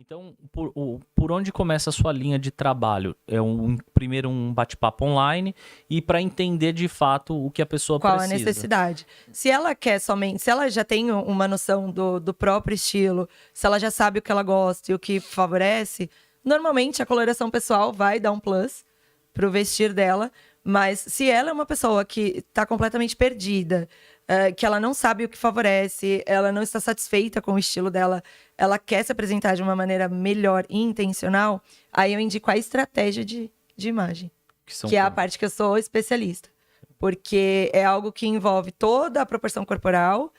Então, por onde começa a sua linha de trabalho? Primeiro um bate-papo online e para entender de fato o que a pessoa Qual a precisa. necessidade? Se ela quer somente, se ela já tem uma noção do próprio estilo, se ela já sabe o que ela gosta e o que favorece, normalmente a coloração pessoal vai dar um plus pro vestir dela. Mas se ela é uma pessoa que está completamente perdida, que ela não sabe o que favorece, ela não está satisfeita com o estilo dela, ela quer se apresentar de uma maneira melhor e intencional, aí eu indico a estratégia de imagem, que é a parte que eu sou especialista. Porque é algo que envolve toda a proporção corporal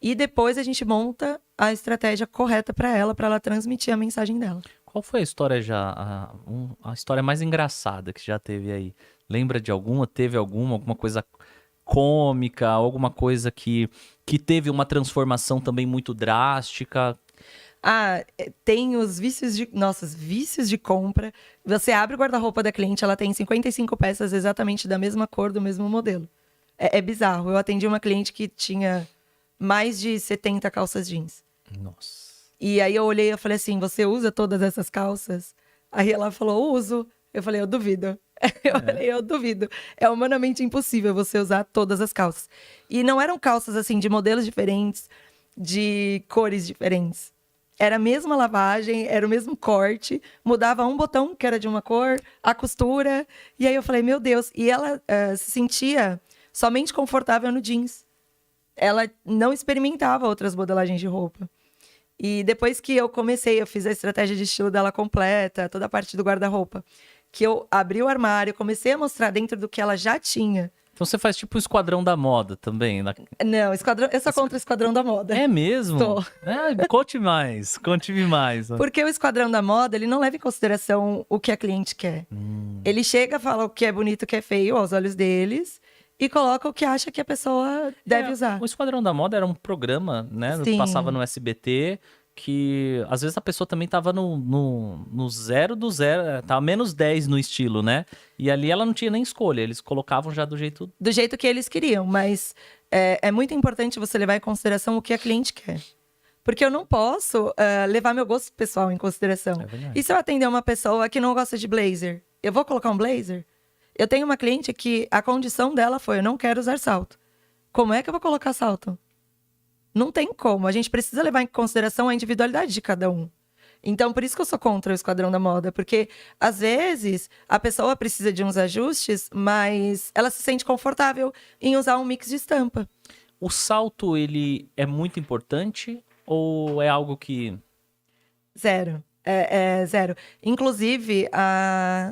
e depois a gente monta a estratégia correta para ela transmitir a mensagem dela. Qual foi a história a história mais engraçada que já teve aí? Lembra de alguma? Teve alguma coisa cômica, alguma coisa que teve uma transformação também muito drástica? Tem os vícios de compra. Você abre o guarda-roupa da cliente, ela tem 55 peças exatamente da mesma cor, do mesmo modelo. É bizarro. Eu atendi uma cliente que tinha mais de 70 calças jeans. Nossa. E aí eu olhei e falei assim, você usa todas essas calças? Aí ela falou, uso. Eu falei, eu duvido. Eu duvido. É humanamente impossível você usar todas as calças. E não eram calças, assim, de modelos diferentes, de cores diferentes. Era a mesma lavagem, era o mesmo corte, mudava um botão, que era de uma cor, a costura. E aí eu falei, meu Deus. E ela se sentia somente confortável no jeans. Ela não experimentava outras modelagens de roupa. E depois que eu fiz a estratégia de estilo dela completa, toda a parte do guarda-roupa, que eu abri o armário, comecei a mostrar dentro do que ela já tinha. Então você faz tipo o Esquadrão da Moda também? Não, eu sou contra o Esquadrão da Moda. É mesmo? Tô. Conte-me mais. Porque o Esquadrão da Moda, ele não leva em consideração o que a cliente quer. Ele chega, fala o que é bonito, o que é feio aos olhos deles e coloca o que acha que a pessoa deve usar. O Esquadrão da Moda era um programa, né? Sim. Passava no SBT, que às vezes a pessoa também tava no zero do zero, tava menos 10 no estilo, né? E ali ela não tinha nem escolha, eles colocavam já do jeito... Do jeito que eles queriam, mas é muito importante você levar em consideração o que a cliente quer. Porque eu não posso levar meu gosto pessoal em consideração. É verdade. E se eu atender uma pessoa que não gosta de blazer, eu vou colocar um blazer? Eu tenho uma cliente que a condição dela foi, eu não quero usar salto. Como é que eu vou colocar salto? Não tem como. A gente precisa levar em consideração a individualidade de cada um. Então, por isso que eu sou contra o Esquadrão da Moda. Porque, às vezes, a pessoa precisa de uns ajustes, mas ela se sente confortável em usar um mix de estampa. O salto, ele é muito importante ou é algo que... Zero. É zero. Inclusive,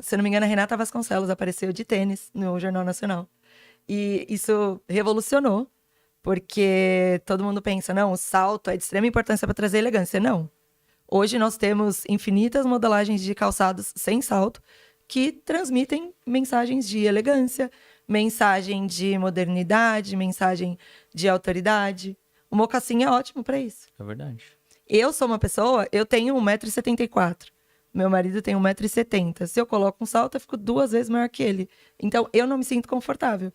se eu não me engano, a Renata Vasconcelos apareceu de tênis no Jornal Nacional. E isso revolucionou, porque todo mundo pensa, não, o salto é de extrema importância para trazer elegância. Não. Hoje nós temos infinitas modelagens de calçados sem salto que transmitem mensagens de elegância, mensagem de modernidade, mensagem de autoridade. O mocassim é ótimo para isso. É verdade. Eu sou uma pessoa, eu tenho 1,74 m. Meu marido tem 1,70 m. Se eu coloco um salto, eu fico 2 vezes maior que ele. Então, eu não me sinto confortável.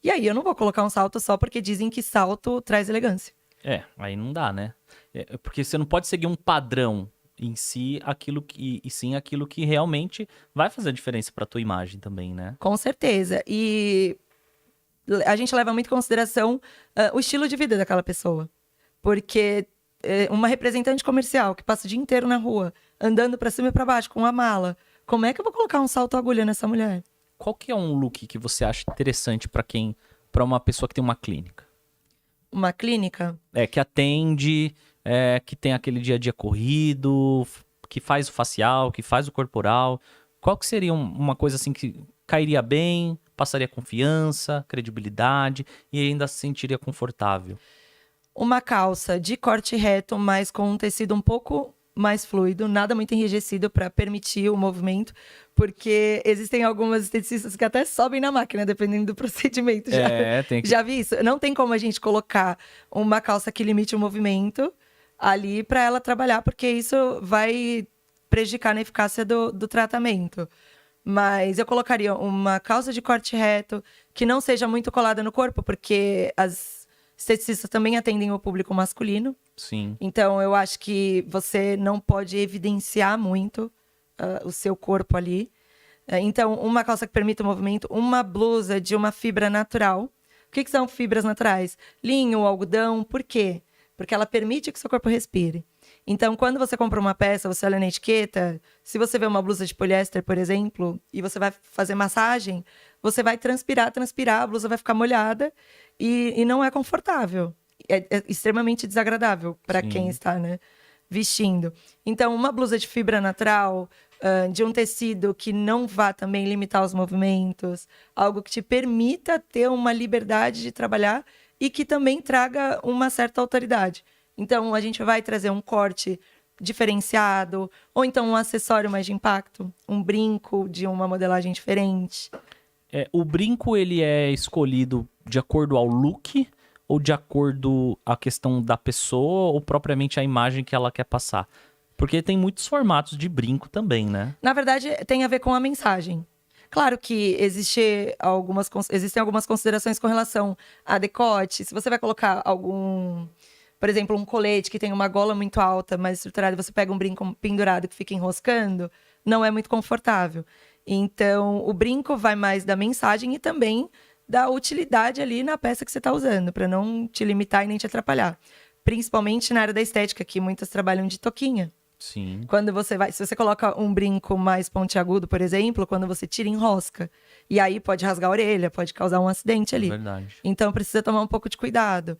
E aí, eu não vou colocar um salto só porque dizem que salto traz elegância. Aí não dá, né? Porque você não pode seguir um padrão em si, e sim aquilo que realmente vai fazer a diferença pra tua imagem também, né? Com certeza. E a gente leva muito em consideração o estilo de vida daquela pessoa. Porque uma representante comercial que passa o dia inteiro na rua, andando pra cima e pra baixo com uma mala, como é que eu vou colocar um salto agulha nessa mulher? Qual que é um look que você acha interessante para uma pessoa que tem uma clínica? Uma clínica? Que atende, que tem aquele dia a dia corrido, que faz o facial, que faz o corporal. Qual que seria uma coisa assim que cairia bem, passaria confiança, credibilidade e ainda se sentiria confortável? Uma calça de corte reto, mas com um tecido um pouco mais fluido, nada muito enrijecido para permitir o movimento, porque existem algumas esteticistas que até sobem na máquina, dependendo do procedimento. Já vi isso? Não tem como a gente colocar uma calça que limite o movimento ali para ela trabalhar, porque isso vai prejudicar na eficácia do tratamento. Mas eu colocaria uma calça de corte reto, que não seja muito colada no corpo, porque as esteticistas também atendem o público masculino. Sim. Então, eu acho que você não pode evidenciar muito o seu corpo ali. Então, uma calça que permita o movimento, uma blusa de uma fibra natural. O que são fibras naturais? Linho, algodão, por quê? Porque ela permite que o seu corpo respire. Então, quando você compra uma peça, você olha na etiqueta, se você vê uma blusa de poliéster, por exemplo, e você vai fazer massagem, você vai transpirar, a blusa vai ficar molhada e não é confortável. É extremamente desagradável para quem está, né, vestindo. Então, uma blusa de fibra natural, de um tecido que não vá também limitar os movimentos, algo que te permita ter uma liberdade de trabalhar e que também traga uma certa autoridade. Então, a gente vai trazer um corte diferenciado, ou então um acessório mais de impacto, um brinco de uma modelagem diferente. O brinco, ele é escolhido de acordo ao look ou de acordo à questão da pessoa ou propriamente a imagem que ela quer passar? Porque tem muitos formatos de brinco também, né? Na verdade, tem a ver com a mensagem. Claro que existem algumas considerações com relação a decote. Se você vai colocar por exemplo, um colete que tem uma gola muito alta, mais estruturada, você pega um brinco pendurado que fica enroscando, não é muito confortável. Então, o brinco vai mais da mensagem e também da utilidade ali na peça que você está usando, para não te limitar e nem te atrapalhar. Principalmente na área da estética, que muitas trabalham de toquinha. Sim. Se você coloca um brinco mais pontiagudo, por exemplo, quando você tira, enrosca. E aí pode rasgar a orelha, pode causar um acidente ali. É verdade. Então precisa tomar um pouco de cuidado.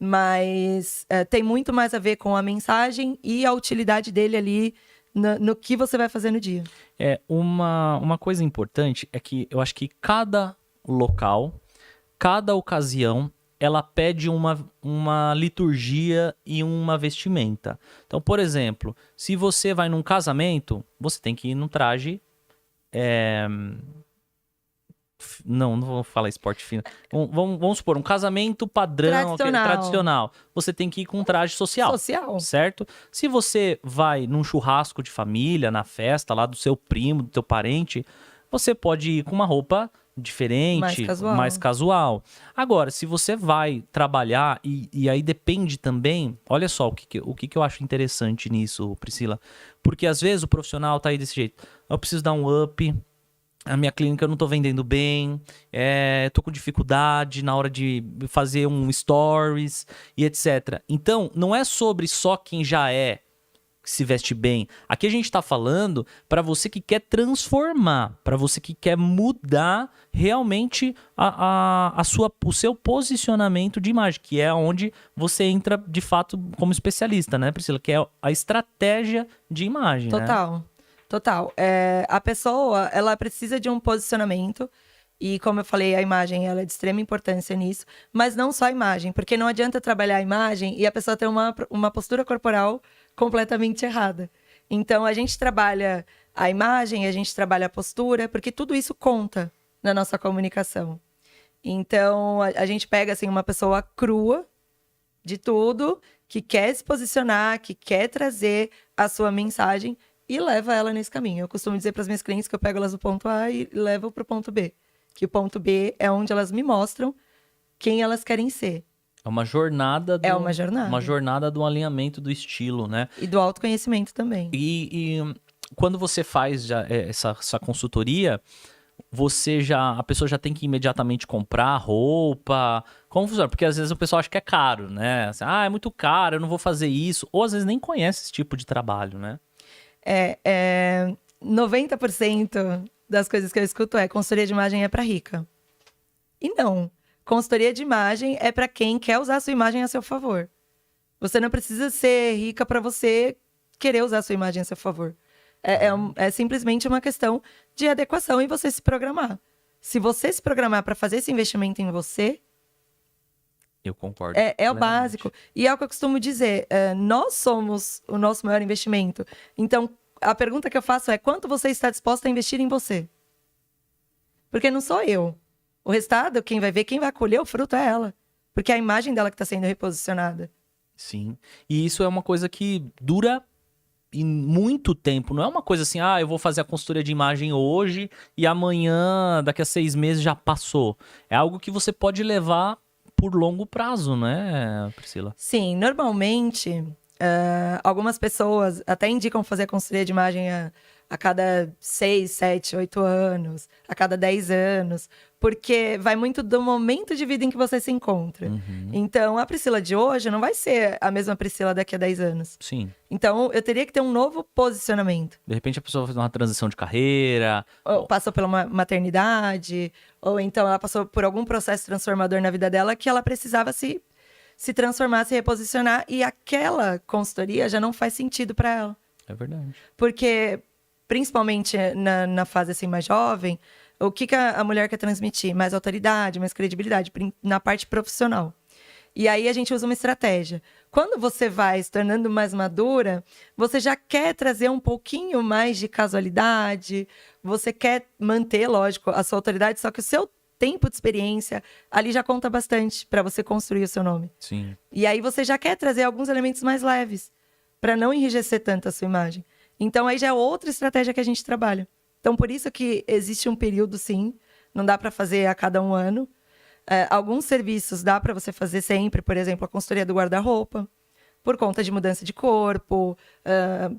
Mas tem muito mais a ver com a mensagem e a utilidade dele ali no que você vai fazer no dia. Uma coisa importante é que eu acho que cada local, cada ocasião, ela pede uma liturgia e uma vestimenta. Então, por exemplo, se você vai num casamento, você tem que ir num traje... Não vou falar esporte fino. Vamos supor, um casamento padrão, tradicional. Você tem que ir com um traje social. Certo? Se você vai num churrasco de família, na festa lá do seu primo, do teu parente, você pode ir com uma roupa diferente, mais casual. Agora, se você vai trabalhar, e aí depende também, olha só o que eu acho interessante nisso, Priscila, porque às vezes o profissional tá aí desse jeito, eu preciso dar um up, a minha clínica eu não tô vendendo bem, tô com dificuldade na hora de fazer um stories e etc. Então, não é sobre só quem já se veste bem. Aqui a gente tá falando para você que quer transformar, para você que quer mudar realmente o seu posicionamento de imagem, que é onde você entra de fato como especialista, né, Priscila? Que é a estratégia de imagem, Total. A pessoa, ela precisa de um posicionamento. E como eu falei, a imagem ela é de extrema importância nisso. Mas não só a imagem, porque não adianta trabalhar a imagem e a pessoa ter uma postura corporal completamente errada. Então, a gente trabalha a imagem, a gente trabalha a postura, porque tudo isso conta na nossa comunicação. Então, a gente pega assim, uma pessoa crua de tudo, que quer se posicionar, que quer trazer a sua mensagem e leva ela nesse caminho. Eu costumo dizer para as minhas clientes que eu pego elas do ponto A e levo para o ponto B. Que o ponto B é onde elas me mostram quem elas querem ser. É uma jornada uma jornada do alinhamento do estilo, né? E do autoconhecimento também. E quando você faz essa consultoria, a pessoa já tem que imediatamente comprar roupa. Como funciona? Porque às vezes o pessoal acha que é caro, né? Assim, é muito caro, eu não vou fazer isso. Ou às vezes nem conhece esse tipo de trabalho, né? 90% das coisas que eu escuto consultoria de imagem é para rica. E não. Consultoria de imagem é para quem quer usar a sua imagem a seu favor. Você não precisa ser rica para você querer usar a sua imagem a seu favor. É simplesmente uma questão de adequação e você se programar. Se você se programar para fazer esse investimento em você... Eu concordo. É o básico. E é o que eu costumo dizer. Nós somos o nosso maior investimento. Então, a pergunta que eu faço é: quanto você está disposto a investir em você? Porque não sou eu. O resultado, quem vai ver, quem vai colher o fruto é ela. Porque é a imagem dela que está sendo reposicionada. Sim. E isso é uma coisa que dura em muito tempo. Não é uma coisa assim, eu vou fazer a consultoria de imagem hoje e amanhã, daqui a 6 meses, já passou. É algo que você pode levar por longo prazo, né, Priscila? Sim, normalmente, algumas pessoas até indicam fazer a consultoria de imagem a cada 6, 7, 8 anos, a cada 10 anos, porque vai muito do momento de vida em que você se encontra. Então, a Priscila de hoje não vai ser a mesma Priscila daqui a 10 anos. Sim. Então, eu teria que ter um novo posicionamento. De repente a pessoa faz uma transição de carreira. Ou passou pela maternidade, ou então ela passou por algum processo transformador na vida dela que ela precisava se transformar, se reposicionar, e aquela consultoria já não faz sentido para ela. É verdade. Porque, principalmente na fase assim mais jovem, o que a mulher quer transmitir? Mais autoridade, mais credibilidade, na parte profissional. E aí a gente usa uma estratégia. Quando você vai se tornando mais madura, você já quer trazer um pouquinho mais de casualidade, você quer manter, lógico, a sua autoridade, só que o seu tempo de experiência ali já conta bastante para você construir o seu nome. Sim. E aí você já quer trazer alguns elementos mais leves, para não enrijecer tanto a sua imagem. Então aí já é outra estratégia que a gente trabalha. Então por isso que existe um período, sim, não dá para fazer a cada 1 ano. Alguns serviços dá para você fazer sempre, por exemplo, a consultoria do guarda-roupa, por conta de mudança de corpo,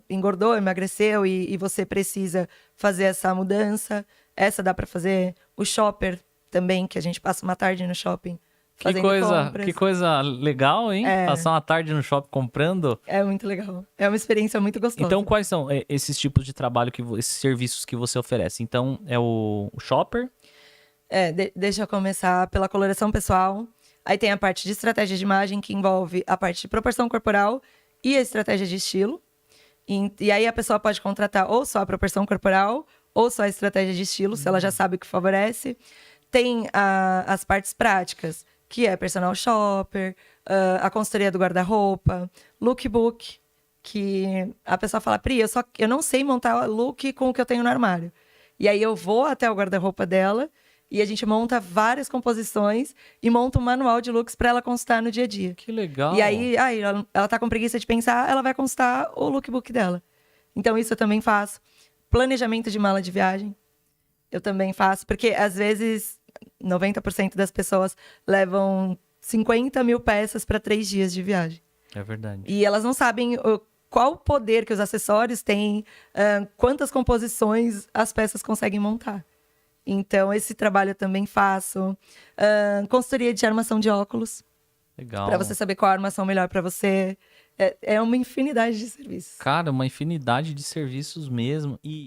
engordou, emagreceu e você precisa fazer essa mudança. Essa dá para fazer. O shopper também, que a gente passa uma tarde no shopping fazendo compras. Que coisa legal, hein? Passar uma tarde no shopping comprando. É muito legal. É uma experiência muito gostosa. Então, quais são esses tipos de trabalho, esses serviços que você oferece? Então, é o shopper? Deixa eu começar pela coloração pessoal. Aí tem a parte de estratégia de imagem, que envolve a parte de proporção corporal e a estratégia de estilo. E aí a pessoa pode contratar ou só a proporção corporal ou só a estratégia de estilo, se ela já sabe o que favorece. Tem as partes práticas, que é personal shopper, a consultoria do guarda-roupa, lookbook, que a pessoa fala, Pri, eu não sei montar look com o que eu tenho no armário. E aí eu vou até o guarda-roupa dela e a gente monta várias composições e monta um manual de looks para ela consultar no dia a dia. Que legal. E aí ela tá com preguiça de pensar, ela vai consultar o lookbook dela. Então isso eu também faço. Planejamento de mala de viagem, eu também faço, porque às vezes 90% das pessoas levam 50 mil peças para 3 dias de viagem. É verdade. E elas não sabem qual o poder que os acessórios têm, quantas composições as peças conseguem montar. Então, esse trabalho eu também faço. Consultoria de armação de óculos. Legal. Para você saber qual a armação melhor para você. É uma infinidade de serviços. Cara, uma infinidade de serviços mesmo. E